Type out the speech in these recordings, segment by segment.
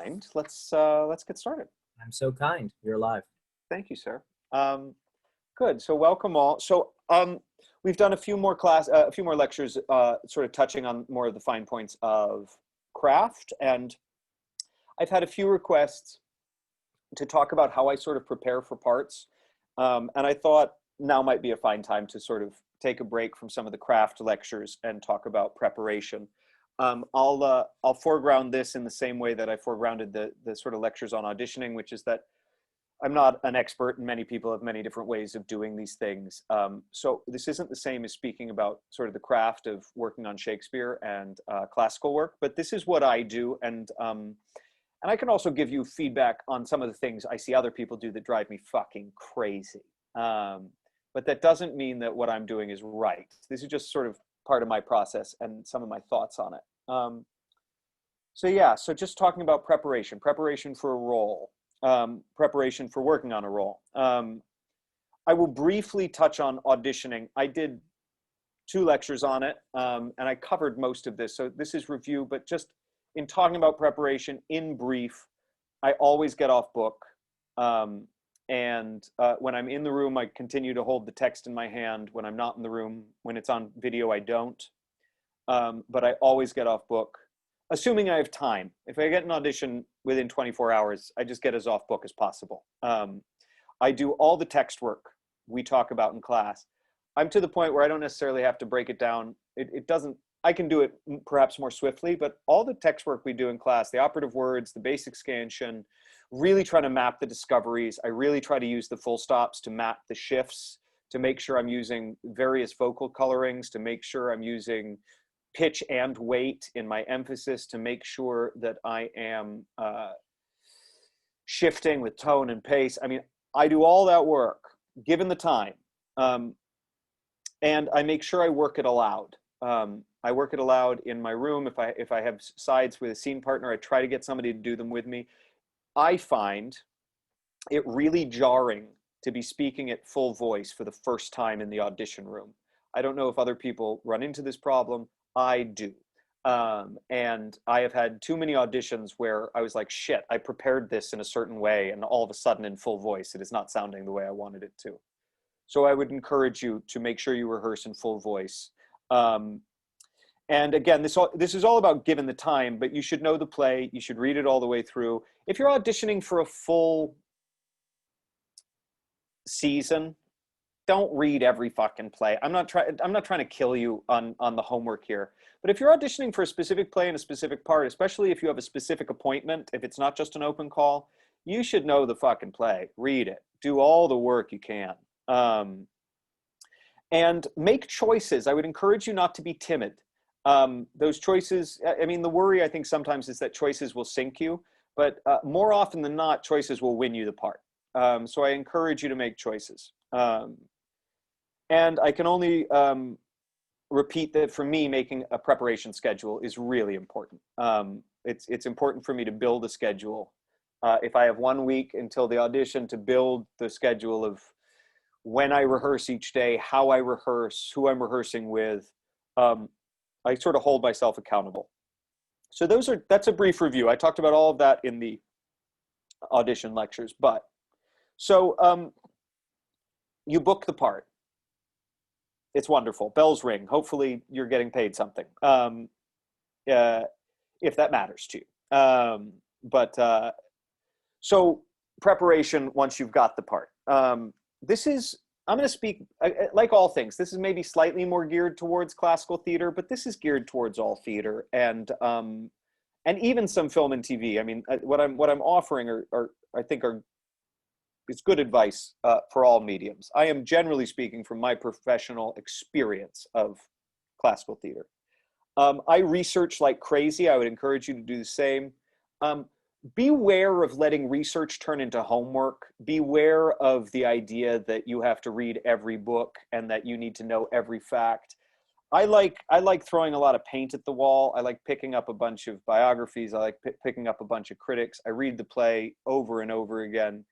kind, let's get started. I'm so kind. You're alive. Thank you, sir. Good. So welcome all. So we've done a few more lectures, sort of touching on more of the fine points of craft, and I've had a few requests to talk about how I sort of prepare for parts, and I thought now might be a fine time to sort of take a break from some of the craft lectures and talk about preparation. I'll foreground this in the same way that I foregrounded the sort of lectures on auditioning, which is that I'm not an expert, and many people have many different ways of doing these things. So this isn't the same as speaking about sort of the craft of working on Shakespeare and classical work, but this is what I do. And I can also give you feedback on some of the things I see other people do that drive me fucking crazy. But that doesn't mean that what I'm doing is right. This is just sort of part of my process and some of my thoughts on it. So yeah, so just talking about preparation for a role. Preparation for working on a role. I will briefly touch on auditioning. I did 2 lectures on it, and I covered most of this. So this is review, but just in talking about preparation in brief, I always get off book. When I'm in the room, I continue to hold the text in my hand. When I'm not in the room, when it's on video, I don't. But I always get off book, assuming I have time. If I get an audition within 24 hours, I just get as off book as possible. I do all the text work we talk about in class. I'm to the point where I don't necessarily have to break it down. I can do it perhaps more swiftly, but all the text work we do in class, the operative words, the basic scansion, really trying to map the discoveries. I really try to use the full stops to map the shifts, to make sure I'm using various vocal colorings, to make sure I'm using pitch and weight in my emphasis, to make sure that I am shifting with tone and pace. I mean, I do all that work given the time, and I make sure I work it aloud. I work it aloud in my room. If I have sides with a scene partner, I try to get somebody to do them with me. I find it really jarring to be speaking at full voice for the first time in the audition room. I don't know if other people run into this problem. I do. And I have had too many auditions where I was like, shit, I prepared this in a certain way, and all of a sudden in full voice, it is not sounding the way I wanted it to. So I would encourage you to make sure you rehearse in full voice. And again, this is all about given the time, but you should know the play. You should read it all the way through. If you're auditioning for a full season, don't read every fucking play. I'm not trying to kill you on the homework here. But if you're auditioning for a specific play and a specific part, especially if you have a specific appointment, if it's not just an open call, you should know the fucking play. Read it. Do all the work you can. And make choices. I would encourage you not to be timid. Those choices, I mean, the worry I think sometimes is that choices will sink you, but more often than not, choices will win you the part. So I encourage you to make choices. And I can only repeat that for me, making a preparation schedule is really important. It's important for me to build a schedule. If I have 1 week until the audition, to build the schedule of when I rehearse each day, how I rehearse, who I'm rehearsing with. I sort of hold myself accountable. So that's a brief review. I talked about all of that in the audition lectures, but so you book the part. It's wonderful. Bells ring. Hopefully you're getting paid something, if that matters to you. So preparation once you've got the part. I'm going to speak, like all things, this is maybe slightly more geared towards classical theater, but this is geared towards all theater and even some film and TV. I mean, what I'm offering is good advice for all mediums. I am generally speaking from my professional experience of classical theater. I research like crazy. I would encourage you to do the same. Beware of letting research turn into homework. Beware of the idea that you have to read every book and that you need to know every fact. I like throwing a lot of paint at the wall. I like picking up a bunch of biographies. I like picking up a bunch of critics. I read the play over and over again.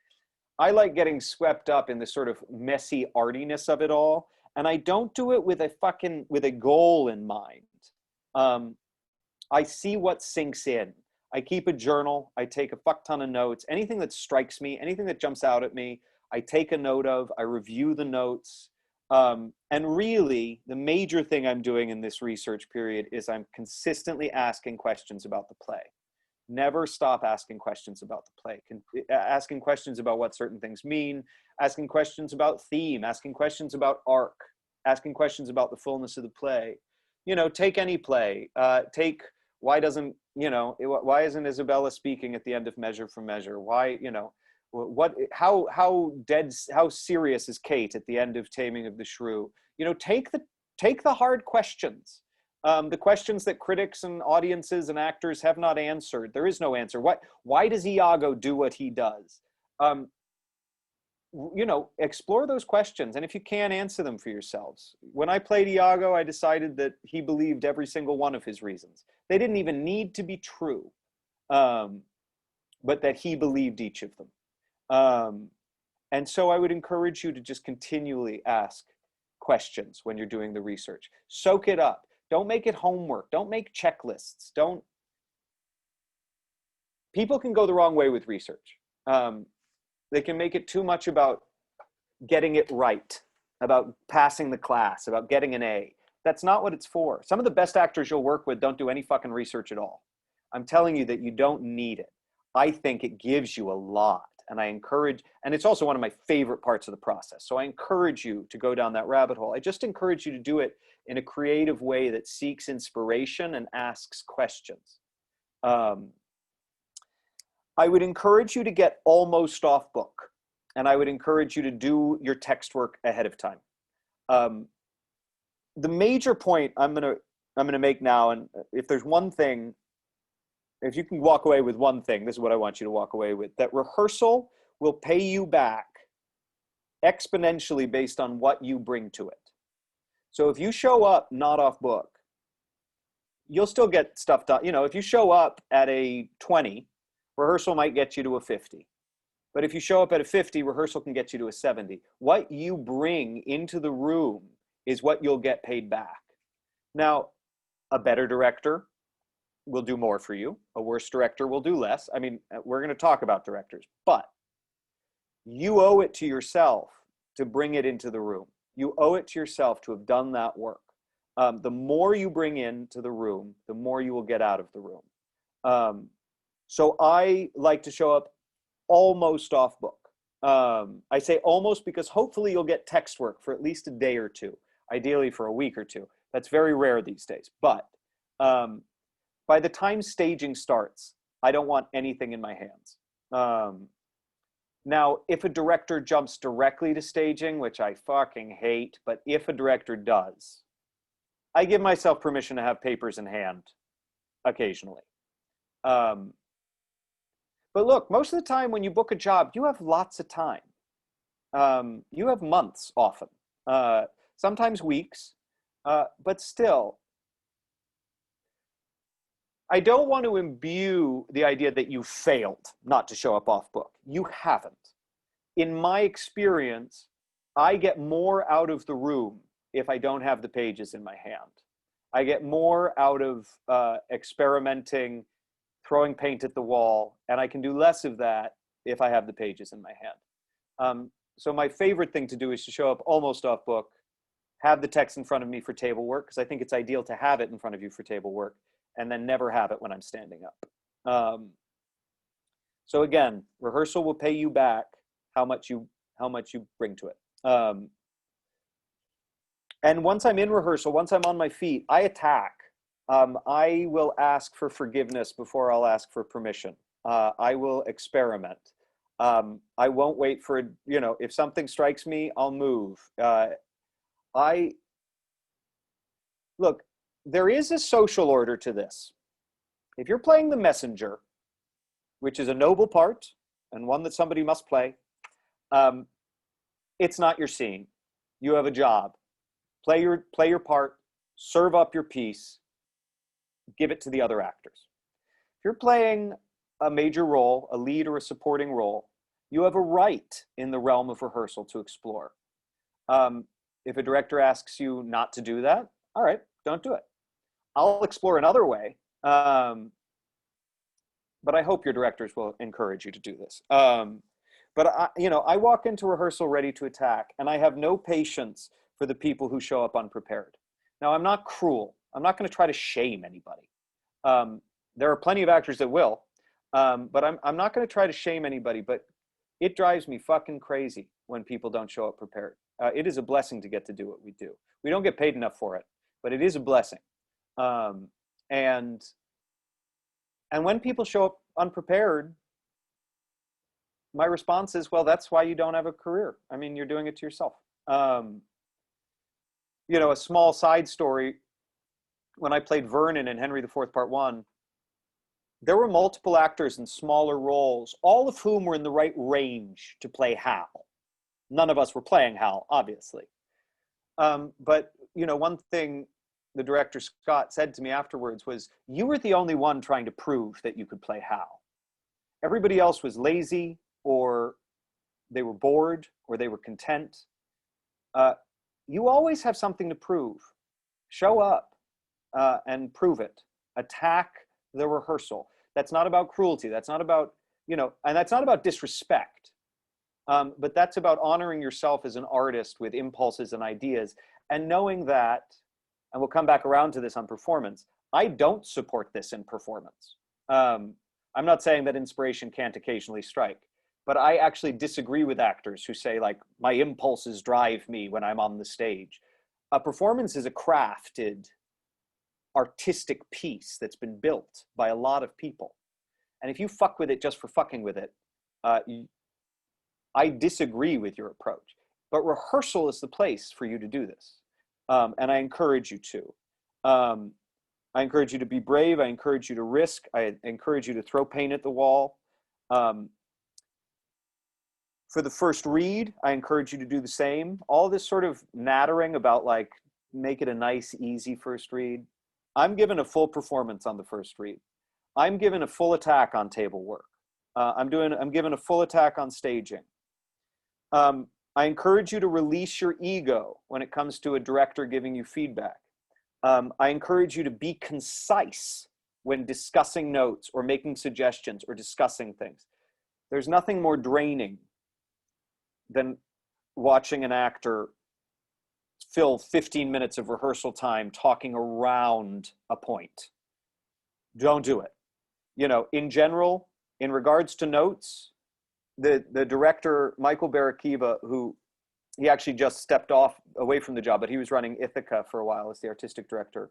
I like getting swept up in the sort of messy artiness of it all. And I don't do it with a goal in mind. I see what sinks in. I keep a journal. I take a fuck ton of notes. Anything that strikes me, anything that jumps out at me, I take a note of. I review the notes. And really, the major thing I'm doing in this research period is I'm consistently asking questions about the play. Never stop asking questions about the play. Asking questions about what certain things mean, asking questions about theme, asking questions about arc, asking questions about the fullness of the play. You know, take any play. Take why isn't Isabella speaking at the end of Measure for Measure? Why, how serious is Kate at the end of Taming of the Shrew? You know, take the hard questions. The questions that critics and audiences and actors have not answered. There is no answer. Why does Iago do what he does? Explore those questions. And if you can't, answer them for yourselves. When I played Iago, I decided that he believed every single one of his reasons. They didn't even need to be true, but that he believed each of them. And so I would encourage you to just continually ask questions when you're doing the research. Soak it up. Don't make it homework. Don't make checklists. People can go the wrong way with research. They can make it too much about getting it right, about passing the class, about getting an A. That's not what it's for. Some of the best actors you'll work with don't do any fucking research at all. I'm telling you that you don't need it. I think it gives you a lot. And and it's also one of my favorite parts of the process. So I encourage you to go down that rabbit hole. I just encourage you to do it in a creative way that seeks inspiration and asks questions. I would encourage you to get almost off book. And I would encourage you to do your text work ahead of time. The major point I'm gonna make now, and if there's one thing, if you can walk away with one thing, this is what I want you to walk away with, that rehearsal will pay you back exponentially based on what you bring to it. So if you show up not off book, you'll still get stuff done. You know, if you show up at a 20, rehearsal might get you to a 50. But if you show up at a 50, rehearsal can get you to a 70. What you bring into the room is what you'll get paid back. Now, a better director will do more for you. A worse director will do less. I mean, we're going to talk about directors, but you owe it to yourself to bring it into the room. You owe it to yourself to have done that work. The more you bring into the room, the more you will get out of the room. So I like to show up almost off book. I say almost because hopefully you'll get text work for at least a day or two, ideally for a week or two. That's very rare these days. But by the time staging starts, I don't want anything in my hands. Now, if a director jumps directly to staging, which I fucking hate, but if a director does, I give myself permission to have papers in hand occasionally. But look, most of the time when you book a job, you have lots of time. You have months often, sometimes weeks, but still, I don't want to imbue the idea that you failed not to show up off book. You haven't. In my experience, I get more out of the room if I don't have the pages in my hand. I get more out of experimenting, throwing paint at the wall, and I can do less of that if I have the pages in my hand. So my favorite thing to do is to show up almost off book, have the text in front of me for table work, because I think it's ideal to have it in front of you for table work, and then never have it when I'm standing up. So again, rehearsal will pay you back how much you bring to it. And once I'm in rehearsal, once I'm on my feet, I attack. I will ask for forgiveness before I'll ask for permission. I will experiment. I won't wait for, if something strikes me, I'll move. Look, there is a social order to this. If you're playing the messenger, which is a noble part and one that somebody must play, it's not your scene. You have a job. Play your part, serve up your piece, give it to the other actors. If you're playing a major role, a lead or a supporting role, you have a right in the realm of rehearsal to explore. If a director asks you not to do that, all right, don't do it. I'll explore another way. but I hope your directors will encourage you to do this. But I walk into rehearsal ready to attack, and I have no patience for the people who show up unprepared. Now, I'm not cruel. I'm not going to try to shame anybody. There are plenty of actors that will, but I'm not going to try to shame anybody. But it drives me fucking crazy when people don't show up prepared. It is a blessing to get to do what we do. We don't get paid enough for it, but it is a blessing. And when people show up unprepared, my response is, well, that's why you don't have a career. I mean, you're doing it to yourself. A small side story, when I played Vernon in Henry IV, Part 1, there were multiple actors in smaller roles, all of whom were in the right range to play Hal. None of us were playing Hal, obviously. But, one thing the director, Scott, said to me afterwards was, you were the only one trying to prove that you could play Hal. Everybody else was lazy, or they were bored, or they were content. You always have something to prove. Show up and prove it. Attack the rehearsal. That's not about cruelty. That's not about, and that's not about disrespect. But that's about honoring yourself as an artist with impulses and ideas, and knowing that, and we'll come back around to this on performance, I don't support this in performance. I'm not saying that inspiration can't occasionally strike, but I actually disagree with actors who say, like, my impulses drive me when I'm on the stage. A performance is a crafted, artistic piece that's been built by a lot of people. And if you fuck with it just for fucking with it, I disagree with your approach. But rehearsal is the place for you to do this. And I encourage you to. I encourage you to be brave. I encourage you to risk. I encourage you to throw paint at the wall. For the first read, I encourage you to do the same. All this sort of nattering about, like, make it a nice, easy first read. I'm given a full performance on the first read. I'm given a full attack on table work. I'm given a full attack on staging. I encourage you to release your ego when it comes to a director giving you feedback. I encourage you to be concise when discussing notes or making suggestions or discussing things. There's nothing more draining than watching an actor fill 15 minutes of rehearsal time talking around a point. Don't do it. In general, in regards to notes, the director, Michael Barakiva, who he actually just stepped away from the job, but he was running Ithaca for a while as the artistic director.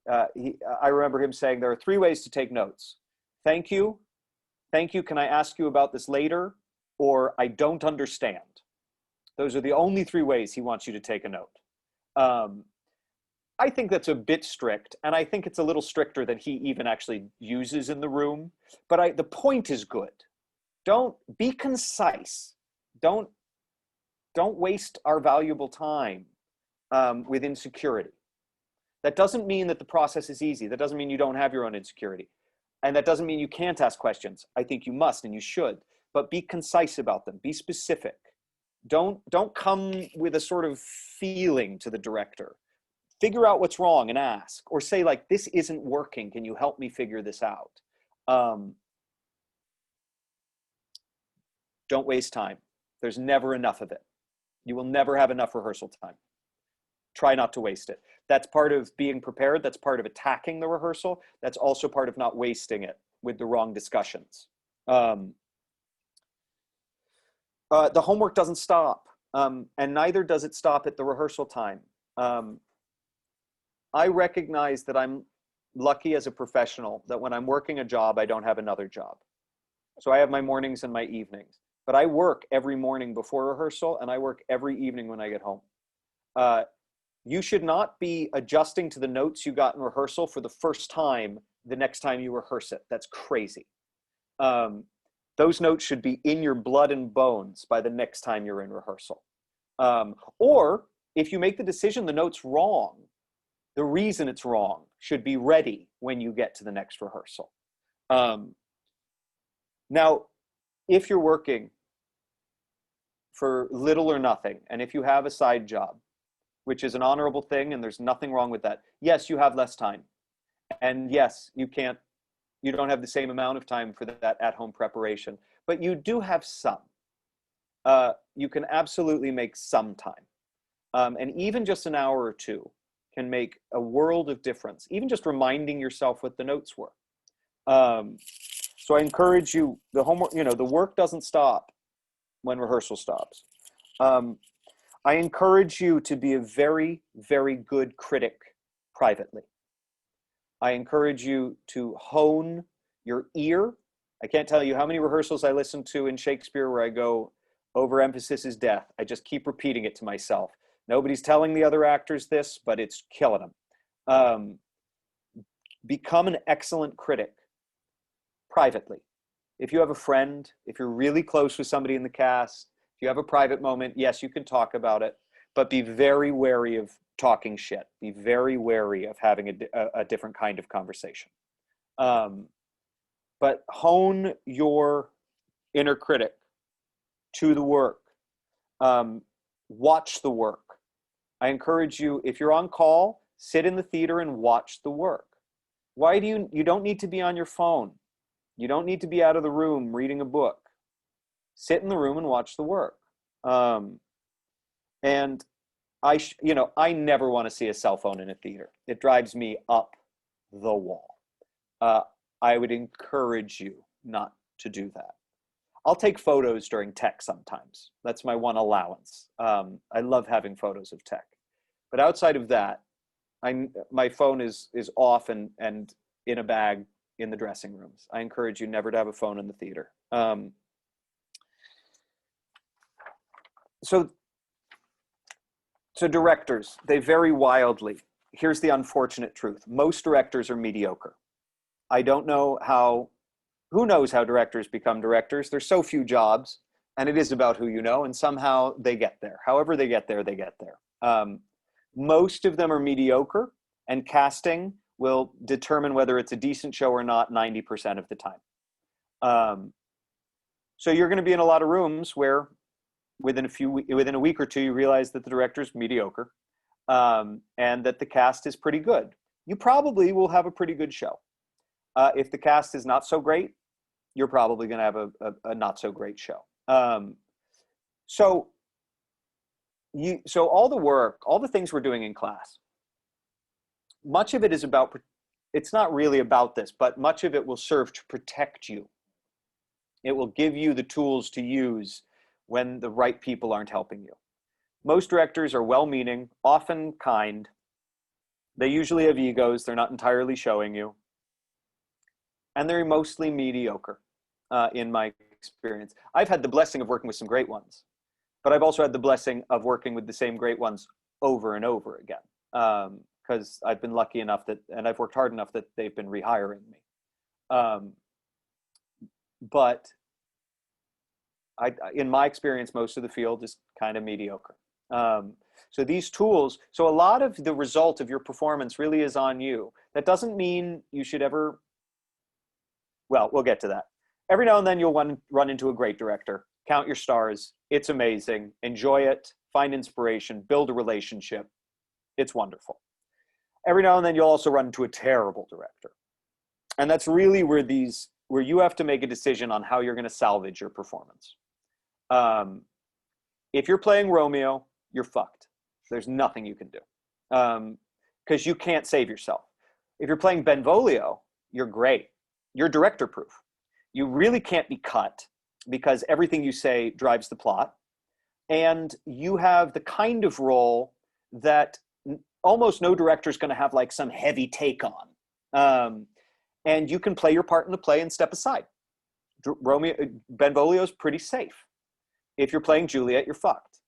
I remember him saying, there are 3 ways to take notes. Thank you. Thank you. Can I ask you about this later? Or I don't understand. Those are the only 3 ways he wants you to take a note. I think that's a bit strict, and I think it's a little stricter than he even actually uses in the room. But the point is good. Don't be concise. Don't waste our valuable time with insecurity. That doesn't mean that the process is easy. That doesn't mean you don't have your own insecurity. And that doesn't mean you can't ask questions. I think you must and you should. But be concise about them. Be specific. Don't come with a sort of feeling to the director. Figure out what's wrong and ask. Or say, like, this isn't working. Can you help me figure this out? Don't waste time. There's never enough of it. You will never have enough rehearsal time. Try not to waste it. That's part of being prepared. That's part of attacking the rehearsal. That's also part of not wasting it with the wrong discussions. The homework doesn't stop, and neither does it stop at the rehearsal time. I recognize that I'm lucky as a professional that when I'm working a job, I don't have another job. So I have my mornings and my evenings, but I work every morning before rehearsal, and I work every evening when I get home. You should not be adjusting to the notes you got in rehearsal for the first time the next time you rehearse it. That's crazy. Those notes should be in your blood and bones by the next time you're in rehearsal. Or if you make the decision the note's wrong, the reason it's wrong should be ready when you get to the next rehearsal. Now, if you're working for little or nothing, and if you have a side job, which is an honorable thing, and there's nothing wrong with that, yes, you have less time. And yes, you can't You don't have the same amount of time for that at-home preparation, but you do have some. You can absolutely make some time. And even just an hour or two can make a world of difference, even just reminding yourself what the notes were. So I encourage you, the homework, the work doesn't stop when rehearsal stops. I encourage you to be a very, very good critic privately. I encourage you to hone your ear. I can't tell you how many rehearsals I listen to in Shakespeare where I go, overemphasis is death. I just keep repeating it to myself. Nobody's telling the other actors this, but it's killing them. Become an excellent critic privately. If you have a friend, if you're really close with somebody in the cast, if you have a private moment, yes, you can talk about it, but be very wary of talking shit. Be very wary of having a different kind of conversation. But hone your inner critic to the work. Watch the work. I encourage you, if you're on call, sit in the theater and watch the work. Why do you don't need to be on your phone. You don't need to be out of the room reading a book. Sit in the room and watch the work. And I never want to see a cell phone in a theater. It drives me up the wall. I would encourage you not to do that. I'll take photos during tech sometimes. That's my one allowance. I love having photos of tech. But outside of that, my phone is off and in a bag in the dressing rooms. I encourage you never to have a phone in the theater. So directors, they vary wildly. Here's the unfortunate truth. Most directors are mediocre. I don't know who knows how directors become directors? There's so few jobs, and it is about who you know, and somehow they get there. However they get there, they get there. Most of them are mediocre, and casting will determine whether it's a decent show or not 90% of the time. So you're going to be in a lot of rooms where within a week or two, you realize that the director's mediocre, and that the cast is pretty good. You probably will have a pretty good show. If the cast is not so great, you're probably going to have a not so great show. So all the work, all the things we're doing in class, much of it is about, it's not really about this, but much of it will serve to protect you. It will give you the tools to use when the right people aren't helping you. Most directors are well-meaning, often kind. They usually have egos. They're not entirely showing you. And they're mostly mediocre, in my experience. I've had the blessing of working with some great ones, but I've also had the blessing of working with the same great ones over and over again, because I've been lucky enough and I've worked hard enough that they've been rehiring me. But in my experience, most of the field is kind of mediocre. So these tools, so a lot of the result of your performance really is on you. That doesn't mean you should ever, well, we'll get to that. Every now and then you'll run into a great director. Count your stars. It's amazing. Enjoy it. Find inspiration. Build a relationship. It's wonderful. Every now and then you'll also run into a terrible director. And that's really where you have to make a decision on how you're going to salvage your performance. If you're playing Romeo, you're fucked. There's nothing you can do, because you can't save yourself. If you're playing Benvolio, you're great. You're director proof. You really can't be cut because everything you say drives the plot. And you have the kind of role that almost no director is going to have like some heavy take on. And you can play your part in the play and step aside. Benvolio's pretty safe. If you're playing Juliet, you're fucked.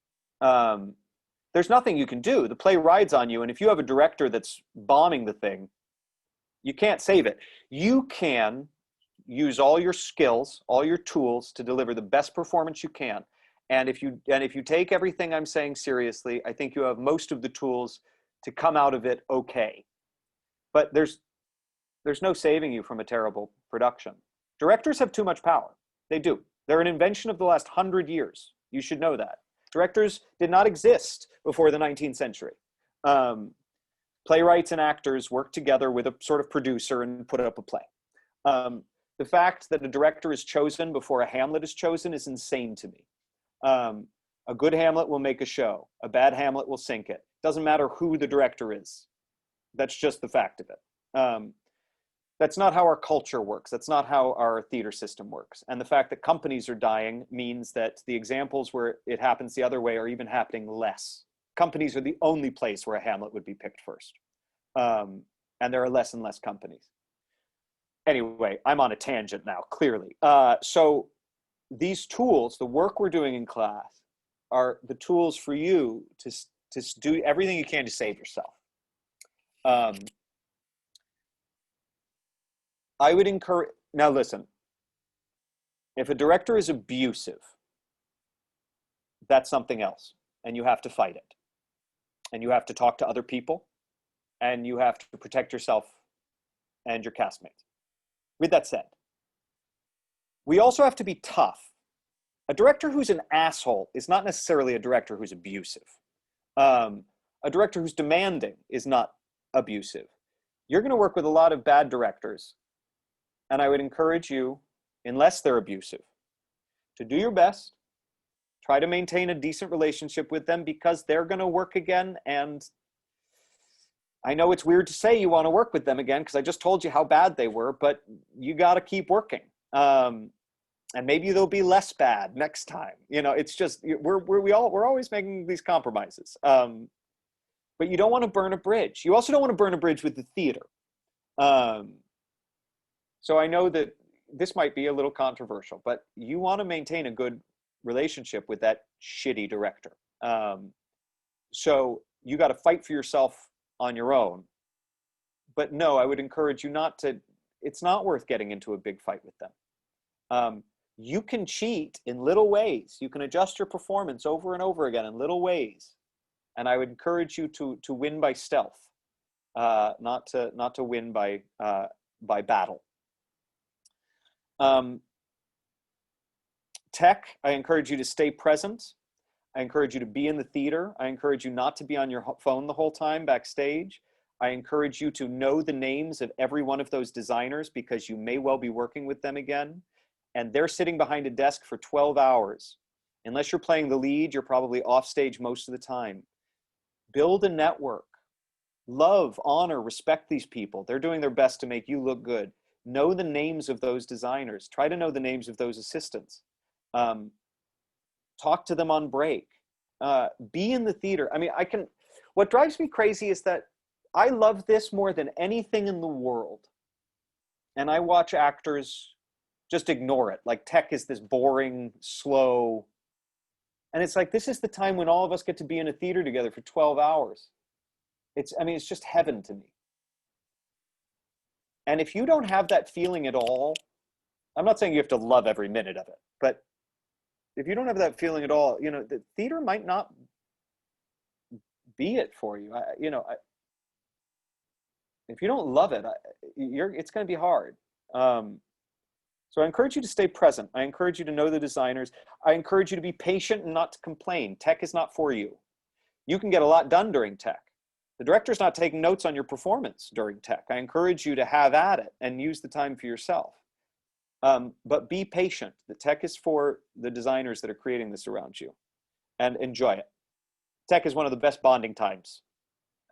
There's nothing you can do. The play rides on you. And if you have a director that's bombing the thing, you can't save it. You can use all your skills, all your tools to deliver the best performance you can. And if you take everything I'm saying seriously, I think you have most of the tools to come out of it okay. But there's no saving you from a terrible production. Directors have too much power. They do. They're an invention of the last 100 years. You should know that. Directors did not exist before the 19th century. Playwrights and actors worked together with a sort of producer and put up a play. The fact that a director is chosen before a Hamlet is chosen is insane to me. A good Hamlet will make a show. A bad Hamlet will sink it. Doesn't matter who the director is. That's just the fact of it. That's not how our culture works. That's not how our theater system works. And the fact that companies are dying means that the examples where it happens the other way are even happening less. Companies are the only place where a Hamlet would be picked first. And there are less and less companies. Anyway, I'm on a tangent now, clearly. So these tools, the work we're doing in class, are the tools for you to do everything you can to save yourself. I would encourage, now listen, if a director is abusive, that's something else, and you have to fight it. And you have to talk to other people, and you have to protect yourself and your castmates. With that said, we also have to be tough. A director who's an asshole is not necessarily a director who's abusive. A director who's demanding is not abusive. You're going to work with a lot of bad directors, and I would encourage you, unless they're abusive, to do your best, try to maintain a decent relationship with them, because they're going to work again. And I know it's weird to say you want to work with them again, because I just told you how bad they were, but you got to keep working. And maybe they'll be less bad next time. You know, it's just, we're always making these compromises. But you don't want to burn a bridge. You also don't want to burn a bridge with the theater. So I know that this might be a little controversial, but you want to maintain a good relationship with that shitty director. So you got to fight for yourself on your own. But no, I would encourage you not to, it's not worth getting into a big fight with them. You can cheat in little ways. You can adjust your performance over and over again in little ways. And I would encourage you to win by stealth, not to win by battle. Tech, I encourage you to stay present. I encourage you to be in the theater. I encourage you not to be on your phone the whole time backstage. I encourage you to know the names of every one of those designers, because you may well be working with them again. And they're sitting behind a desk for 12 hours. Unless you're playing the lead, you're probably off stage most of the time. Build a network. Love, honor, respect these people. They're doing their best to make you look good. Know the names of those designers. Try to know the names of those assistants. Talk to them on break. Be in the theater. I mean, what drives me crazy is that I love this more than anything in the world. And I watch actors just ignore it. Like, tech is this boring, slow, and it's like, this is the time when all of us get to be in a theater together for 12 hours. It's just heaven to me. And if you don't have that feeling at all, I'm not saying you have to love every minute of it, but if you don't have that feeling at all, you know, the theater might not be it for you. If you don't love it, it's going to be hard. So I encourage you to stay present. I encourage you to know the designers. I encourage you to be patient and not to complain. Tech is not for you. You can get a lot done during tech. The director's not taking notes on your performance during tech. I encourage you to have at it and use the time for yourself. But be patient. The tech is for the designers that are creating this around you, and enjoy it. Tech is one of the best bonding times.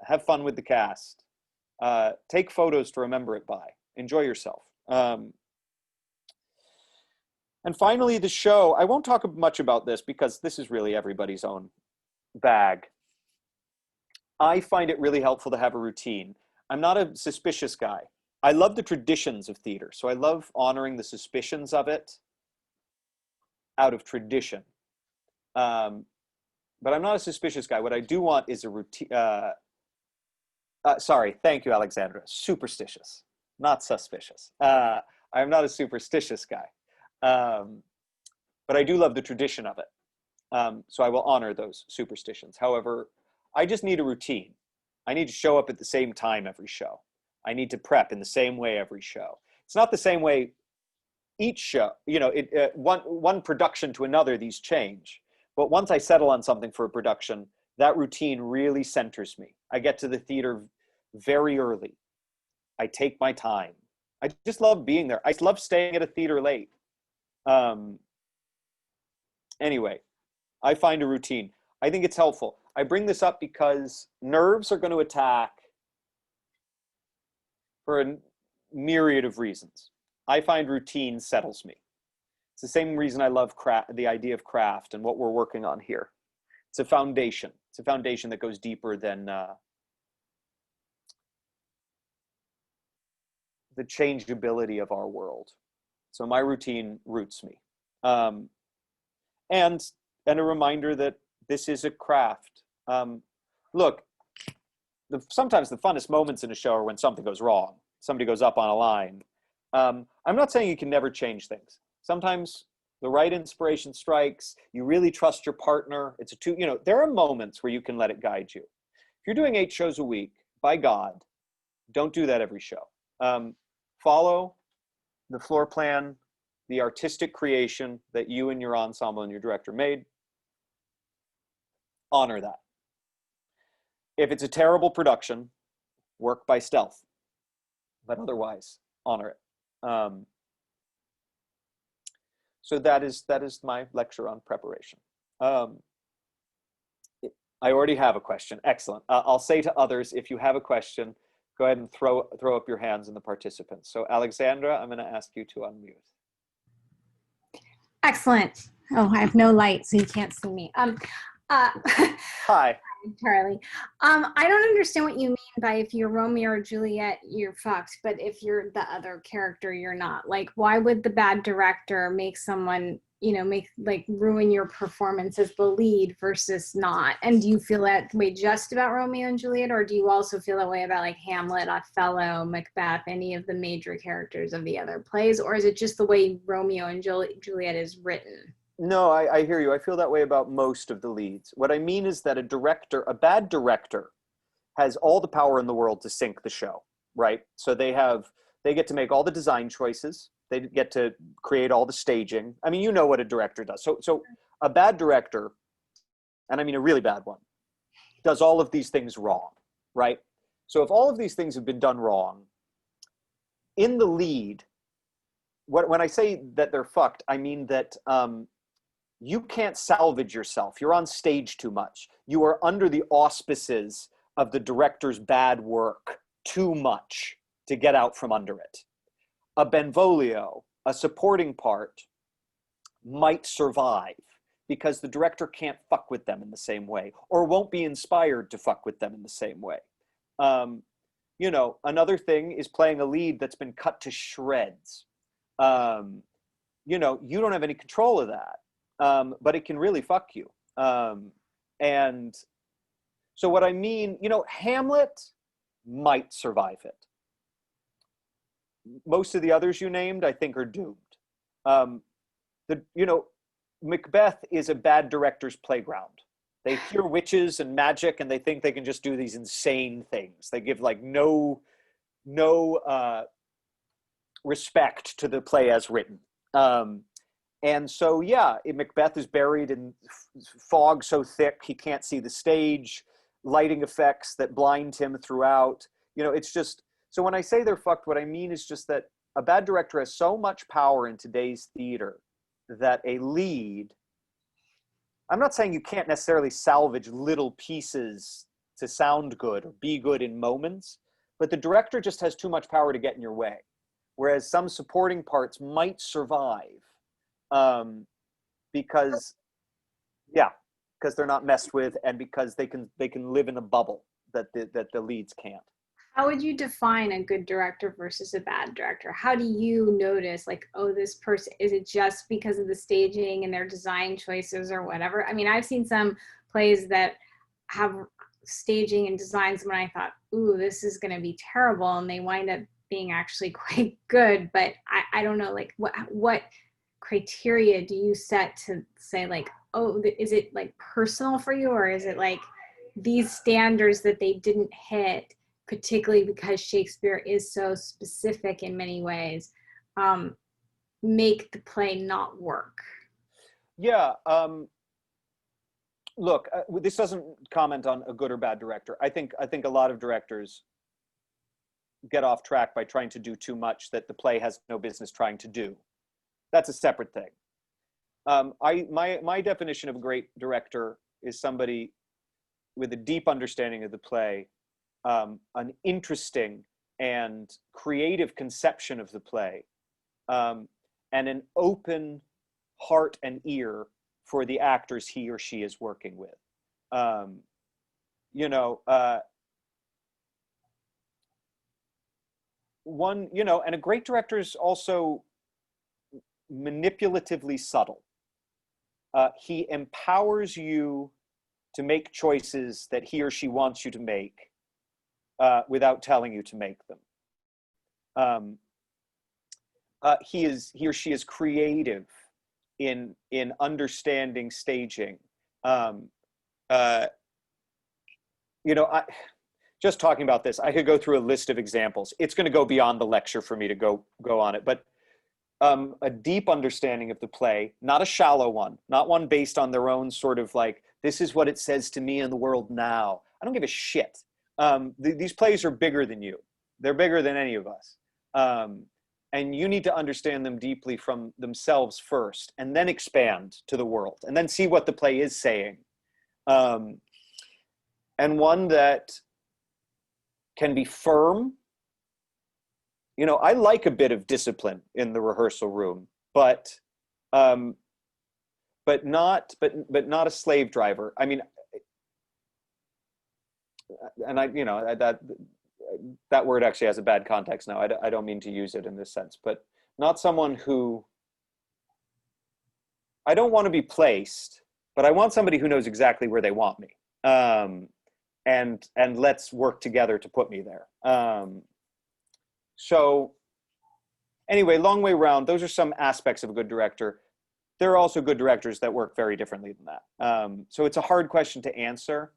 Have fun with the cast. Take photos to remember it by. Enjoy yourself. And finally, the show. I won't talk much about this because this is really everybody's own bag. I find it really helpful to have a routine. I'm not a suspicious guy. I love the traditions of theater. So I love honoring the suspicions of it out of tradition. But I'm not a suspicious guy. What I do want is a routine. Sorry, thank you, Alexandra. Superstitious, not suspicious. I'm not a superstitious guy. But I do love the tradition of it. So I will honor those superstitions. However, I just need a routine. I need to show up at the same time every show. I need to prep in the same way every show. It's not the same way each show, you know, one production to another, these change. But once I settle on something for a production, that routine really centers me. I get to the theater very early. I take my time. I just love being there. I love staying at a theater late. Um, anyway, I find a routine. I think it's helpful. I bring this up because nerves are going to attack for a myriad of reasons. I find routine settles me. It's the same reason I love the idea of craft and what we're working on here. It's a foundation. It's a foundation that goes deeper than the changeability of our world. So my routine roots me. And a reminder that this is a craft. Look, sometimes the funnest moments in a show are when something goes wrong. Somebody goes up on a line. I'm not saying you can never change things. Sometimes the right inspiration strikes. You really trust your partner. It's a two, there are moments where you can let it guide you. If you're doing 8 shows a week, by God, don't do that every show. Follow the floor plan, the artistic creation that you and your ensemble and your director made. Honor that. If it's a terrible production, work by stealth, but otherwise honor it. So that is my lecture on preparation. I already have a question. Excellent. I'll say to others, if you have a question, go ahead and throw up your hands in the participants. So Alexandra, I'm going to ask you to unmute. Excellent. Oh, I have no light, so you can't see me. Hi. Charlie. I don't understand what you mean by if you're Romeo or Juliet, you're fucked, but if you're the other character, you're not. Like, why would the bad director make someone, ruin your performance as the lead versus not? And do you feel that way just about Romeo and Juliet, or do you also feel that way about like Hamlet, Othello, Macbeth, any of the major characters of the other plays? Or is it just the way Romeo and Juliet is written? No, I hear you. I feel that way about most of the leads. What I mean is that a bad director has all the power in the world to sink the show, right? So they get to make all the design choices. They get to create all the staging. I mean, you know what a director does. So a bad director, and I mean a really bad one, does all of these things wrong, right? So if all of these things have been done wrong, in the lead, when I say that they're fucked, I mean that you can't salvage yourself. You're on stage too much. You are under the auspices of the director's bad work too much to get out from under it. A Benvolio, a supporting part, might survive because the director can't fuck with them in the same way, or won't be inspired to fuck with them in the same way. Another thing is playing a lead that's been cut to shreds. You don't have any control of that. But it can really fuck you. And so what I mean, Hamlet might survive it. Most of the others you named, I think, are doomed. Macbeth is a bad director's playground. They hear witches and magic, and they think they can just do these insane things. They give like no respect to the play as written. And so, Macbeth is buried in fog so thick he can't see the stage, lighting effects that blind him throughout. It's just, so when I say they're fucked, what I mean is just that a bad director has so much power in today's theater that a lead, I'm not saying you can't necessarily salvage little pieces to sound good or be good in moments, but the director just has too much power to get in your way. Whereas some supporting parts might survive. Because they're not messed with, and because they can live in a bubble that the leads can't. How would you define a good director versus a bad director? How do you notice, like, oh, this person, is it just because of the staging and their design choices or whatever? I mean, I've seen some plays that have staging and designs when I thought, ooh, this is going to be terrible, and they wind up being actually quite good. But I don't know, like, what criteria do you set to say, like, oh, is it like personal for you, or is it like these standards that they didn't hit, particularly because Shakespeare is so specific in many ways, make the play not work? Look, this doesn't comment on a good or bad director. I think a lot of directors get off track by trying to do too much that the play has no business trying to do. That's a separate thing. My definition of a great director is somebody with a deep understanding of the play, an interesting and creative conception of the play, and an open heart and ear for the actors he or she is working with. You know, and a great director is also manipulatively subtle. He empowers you to make choices that he or she wants you to make without telling you to make them. He or she is creative in understanding staging. Just talking about this, I could go through a list of examples. It's going to go beyond the lecture for me to go on it, but a deep understanding of the play, not a shallow one, not one based on their own sort of like, this is what it says to me in the world now. I don't give a shit. These plays are bigger than you. They're bigger than any of us. And you need to understand them deeply from themselves first, and then expand to the world, and then see what the play is saying. And one that can be firm. I like a bit of discipline in the rehearsal room, but not a slave driver. I mean, and that word actually has a bad context now. I don't mean to use it in this sense, but not someone who, I don't want to be placed, but I want somebody who knows exactly where they want me. And let's work together to put me there. So anyway, long way round, those are some aspects of a good director. There are also good directors that work very differently than that. So it's a hard question to answer,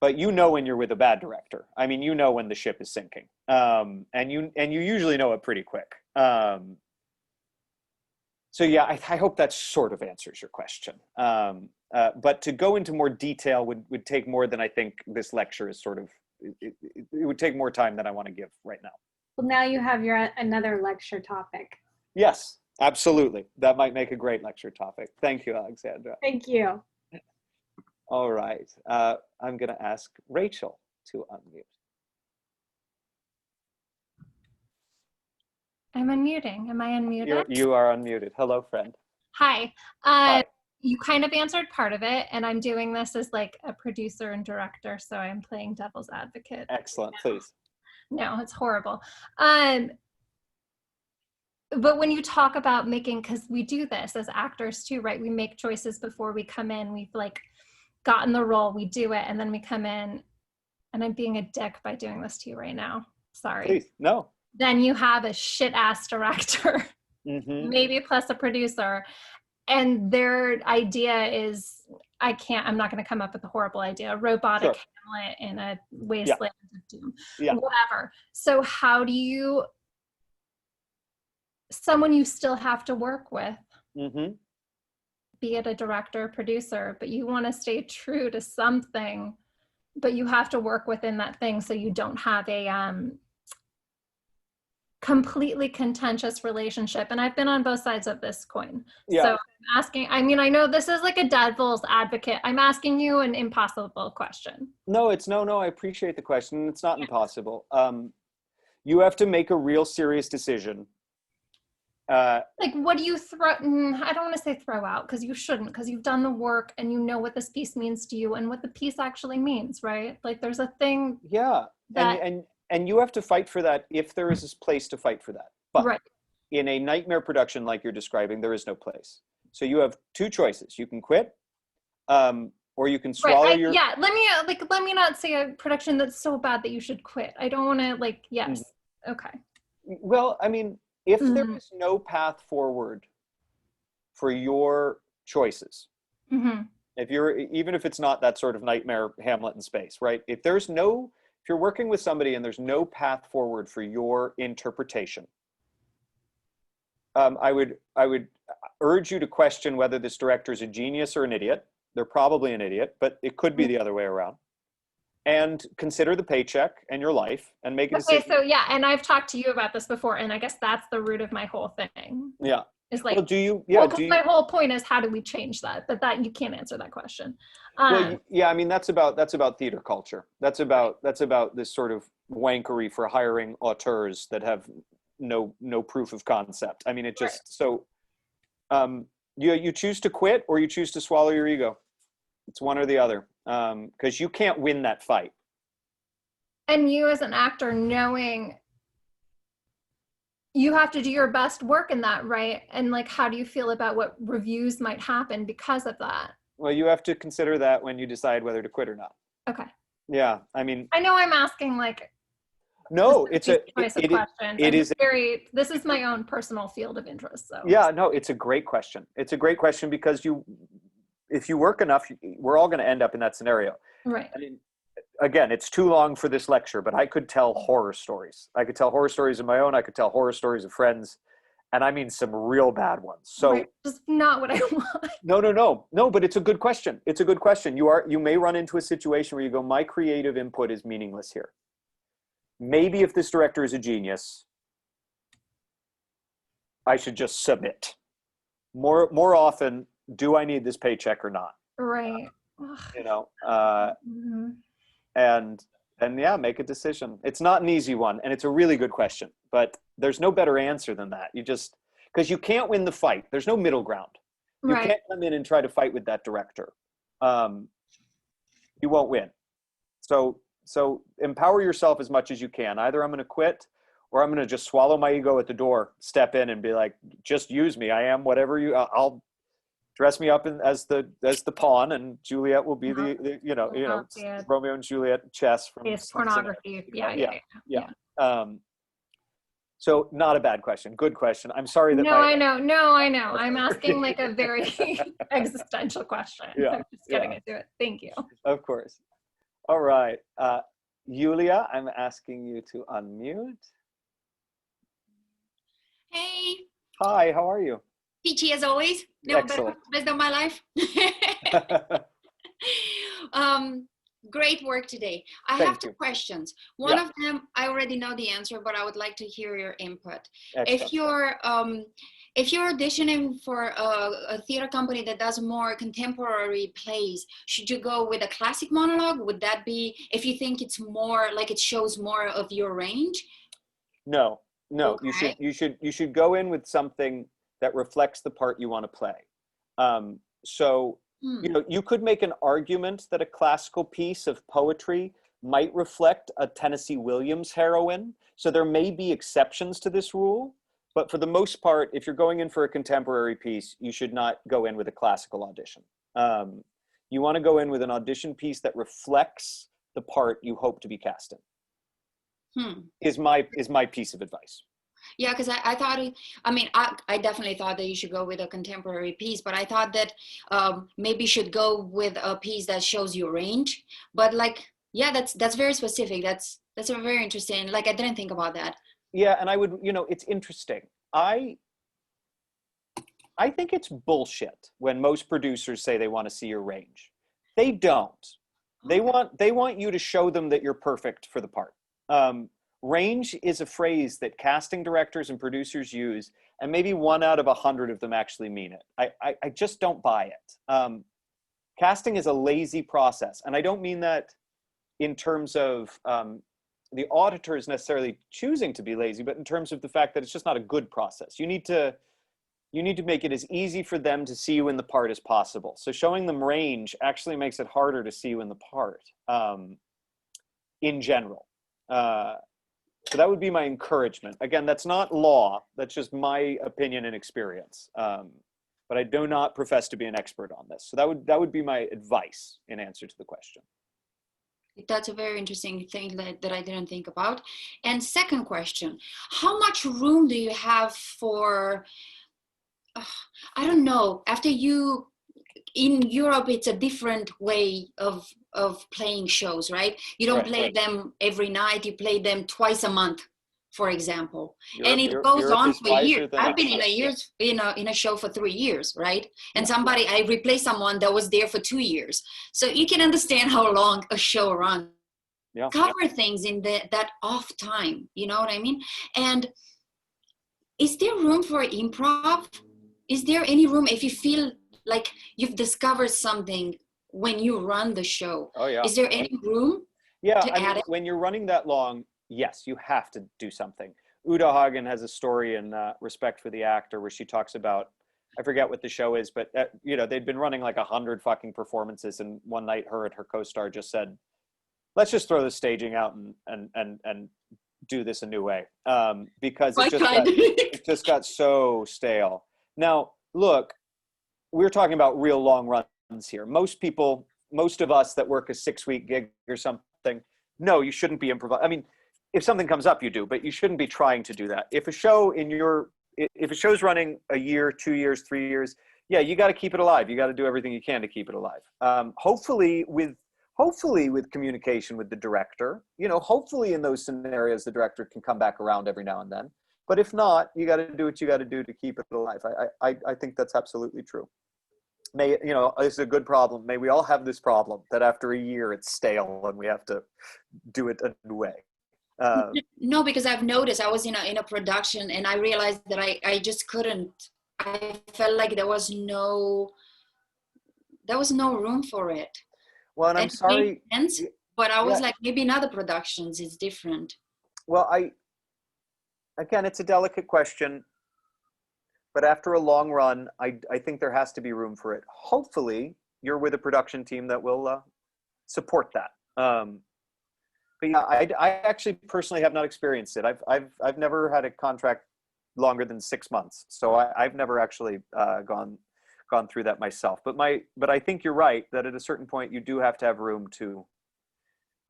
but when you're with a bad director. I mean, when the ship is sinking, and you usually know it pretty quick. So yeah, I hope that sort of answers your question. But to go into more detail would take more than I think this lecture is sort of, it would take more time than I want to give right now. Well, now you have another lecture topic. Yes, absolutely. That might make a great lecture topic. Thank you, Alexandra. Thank you. All right. I'm going to ask Rachel to unmute. I'm unmuting. Am I unmuted? You are unmuted. Hello, friend. Hi. Hi. You kind of answered part of it, and I'm doing this as like a producer and director, so I'm playing devil's advocate. Excellent, please. No, it's horrible. But when you talk about making, because we do this as actors too, right? We make choices before we come in. We've like gotten the role, we do it, and then we come in, and I'm being a dick by doing this to you right now. Sorry. Please, no. Then you have a shit ass director, maybe plus a producer, and their idea is, I'm not going to come up with a horrible idea, a robotic Hamlet in a wasteland of doom, whatever. So how do you, someone you still have to work with, be it a director or producer, but you want to stay true to something, but you have to work within that thing so you don't have a completely contentious relationship. And I've been on both sides of this coin. So I'm asking, I mean, I know this is like a devil's advocate. I'm asking you an impossible question. No, I appreciate the question. It's not impossible. You have to make a real serious decision. Like, what do you I don't want to say throw out, because you shouldn't, because you've done the work and you know what this piece means to you and what the piece actually means, right? Like there's a thing. Yeah. And you have to fight for that if there is this place to fight for that. But in a nightmare production like you're describing, there is no place. So you have two choices. You can quit, or you can swallow your... Yeah, let me not say a production that's so bad that you should quit. I don't want to yes. Okay. Well, I mean, if there is no path forward for your choices, even if it's not that sort of nightmare Hamlet in space, right? If you're working with somebody and there's no path forward for your interpretation, I would urge you to question whether this director is a genius or an idiot. They're probably an idiot, but it could be the other way around. and consider the paycheck and your life and make a Okay, decision. so yeah, and I've talked to you about this before, and I guess that's the root of my whole thing. Yeah. Is like, Well, do you? my whole point is, how do we change that? That you can't answer that question. Well, yeah, I mean, that's about theater culture. That's about this sort of wankery for hiring auteurs that have no proof of concept. I mean, it just you choose to quit or you choose to swallow your ego. It's one or the other, because you can't win that fight. And you as an actor, knowing you have to do your best work in that, right? And like, how do you feel about what reviews might happen because of that? Well, you have to consider that when you decide whether to quit or not. Okay. Yeah, I mean, I know I'm asking like, no, this is my own personal field of interest. So yeah, no, it's a great question. It's a great question because if you work enough, we're all going to end up in that scenario. Right. I mean, again, it's too long for this lecture, but I could tell horror stories. I could tell horror stories of my own. I could tell horror stories of friends, and I mean some real bad ones. So just not what I want. No, but it's a good question. It's a good question. You may run into a situation where you go, my creative input is meaningless here. Maybe if this director is a genius, I should just submit. More often, do I need this paycheck or not? Right. You know, and yeah, make a decision. It's not an easy one, and it's a really good question, but there's no better answer than that. Because you can't win the fight. There's no middle ground. You can't come in and try to fight with that director. You won't win. So empower yourself as much as you can. Either I'm going to quit, or I'm going to just swallow my ego at the door, step in and be like, just use me. I am whatever I'll dress me up as the pawn, and Juliet will be the Romeo and Juliet chess from pornography. Yeah. So not a bad question. Good question. I'm sorry that I know. I'm asking like a very existential question. Yeah. I'm just getting into it. Thank you. Of course. All right. Yulia, I'm asking you to unmute. Hey. Hi, how are you? Peachy as always. No, best of my life. Great work today. I have two questions. One of them, I already know the answer, but I would like to hear your input. Excellent. If you're auditioning for a theater company that does more contemporary plays, should you go with a classic monologue? Would that be, if you think it's more like it shows more of your range? No. Okay. You should go in with something that reflects the part you want to play. You could make an argument that a classical piece of poetry might reflect a Tennessee Williams heroine. So there may be exceptions to this rule, but for the most part, if you're going in for a contemporary piece, you should not go in with a classical audition. You want to go in with an audition piece that reflects the part you hope to be cast in. Is my piece of advice. Yeah, because I thought, I definitely thought that you should go with a contemporary piece, but I thought that maybe you should go with a piece that shows your range. But that's very specific. That's a very interesting, I didn't think about that. Yeah, and I would, it's interesting. I think it's bullshit when most producers say they want to see your range. They don't. They want you to show them that you're perfect for the part. Range is a phrase that casting directors and producers use, and maybe 1 out of 100 of them actually mean it. I just don't buy it. Casting is a lazy process, and I don't mean that in terms of the auditors necessarily choosing to be lazy, but in terms of the fact that it's just not a good process. You need to make it as easy for them to see you in the part as possible. So showing them range actually makes it harder to see you in the part in general. So that would be my encouragement. Again, that's not law. That's just my opinion and experience. But I do not profess to be an expert on this. So that would be my advice in answer to the question. That's a very interesting thing that I didn't think about. And second question, how much room do you have for, I don't know, in Europe, it's a different way of playing shows, right? You don't play them every night. You play them twice a month, for example. And it goes on for years. I've been in a show for 3 years, right? And I replaced someone that was there for 2 years. So you can understand how long a show runs. cover things in that off time. You know what I mean? And is there room for improv? Is there any room if you feel like you've discovered something when you run the show? Oh yeah. Is there any room to add it? When you're running that long, yes, you have to do something. Uda Hagen has a story in Respect for the Actor where she talks about, I forget what the show is, but they'd been running like 100 fucking performances, and one night her and her co-star just said, let's just throw the staging out and do this a new way, because it just got so stale. Now, look, we're talking about real long runs here. Most of us that work a 6-week gig or something, no, you shouldn't be improvising. I mean, if something comes up, you do, but you shouldn't be trying to do that. If a show's running a year, 2 years, 3 years, yeah, you got to keep it alive. You got to do everything you can to keep it alive. Hopefully with communication with the director, hopefully in those scenarios, the director can come back around every now and then. But if not, you got to do what you got to do to keep it alive. I think that's absolutely true. It's a good problem. May we all have this problem that after a year it's stale and we have to do it a new way. No, because I've noticed I was in a production and I realized that I just couldn't. I felt like there was no room for it. Well, and I'm sorry, sense, but I was like, maybe in other productions it's different. Well, again, it's a delicate question, but after a long run, I think there has to be room for it. Hopefully, you're with a production team that will support that. But yeah, I actually personally have not experienced it. I've never had a contract longer than 6 months, so I've never actually gone through that myself. But I think you're right that at a certain point you do have to have room to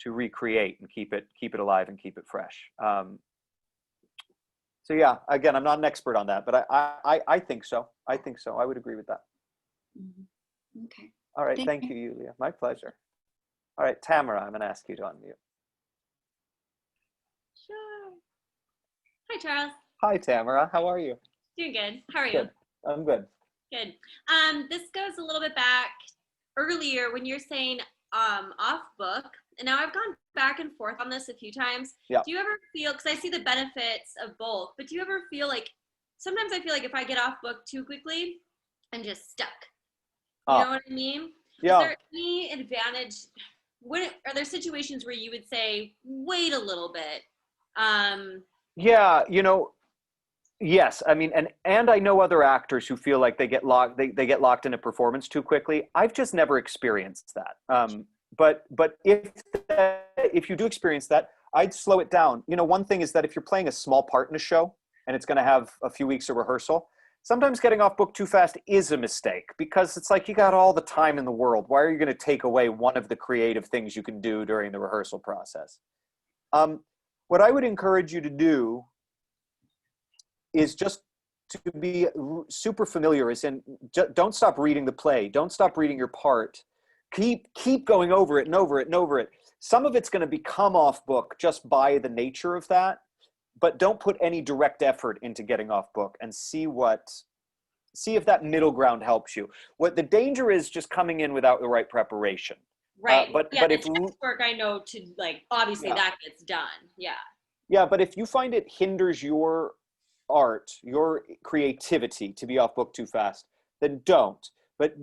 recreate and keep it alive and keep it fresh. So yeah, again, I'm not an expert on that, but I think so. I think so. I would agree with that. Mm-hmm. Okay. All right. Thank you, Yulia. My pleasure. All right, Tamara, I'm going to ask you to unmute. Sure. Hi, Charles. Hi, Tamara. How are you? Doing good. How are you? Good. I'm good. Good. This goes a little bit back earlier when you're saying Offbook, and now I've gone back and forth on this a few times. Yeah. Do you ever feel, because I see the benefits of both, but do you ever feel like, sometimes I feel like if I get Offbook too quickly, I'm just stuck. You know what I mean? Yeah. Is there any advantage? Are there situations where you would say, wait a little bit? Yeah, yes. I mean, and I know other actors who feel like they get locked in a performance too quickly. I've just never experienced that. But if you do experience that, I'd slow it down. One thing is that if you're playing a small part in a show and it's going to have a few weeks of rehearsal, sometimes getting off book too fast is a mistake, because it's like you got all the time in the world. Why are you going to take away one of the creative things you can do during the rehearsal process? What I would encourage you to do is just to be super familiar, as in don't stop reading the play. Don't stop reading your part. Keep going over it and over it and over it. Some of it's going to become off book just by the nature of that, but don't put any direct effort into getting off book, and see if that middle ground helps you. What the danger is, just coming in without the right preparation. Right. But the if text work, I know obviously that gets done. Yeah. Yeah, but if you find it hinders your art, your creativity to be off book too fast, then don't. But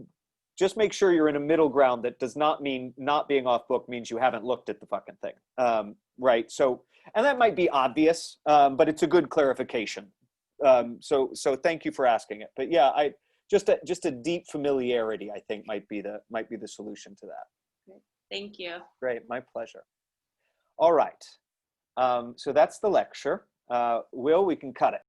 just make sure you're in a middle ground that does not mean not being off book means you haven't looked at the fucking thing. Right. So, and that might be obvious, but it's a good clarification. So thank you for asking it. But yeah, just a deep familiarity, I think, might be the solution to that. Thank you. Great. My pleasure. All right. So that's the lecture. Will, we can cut it.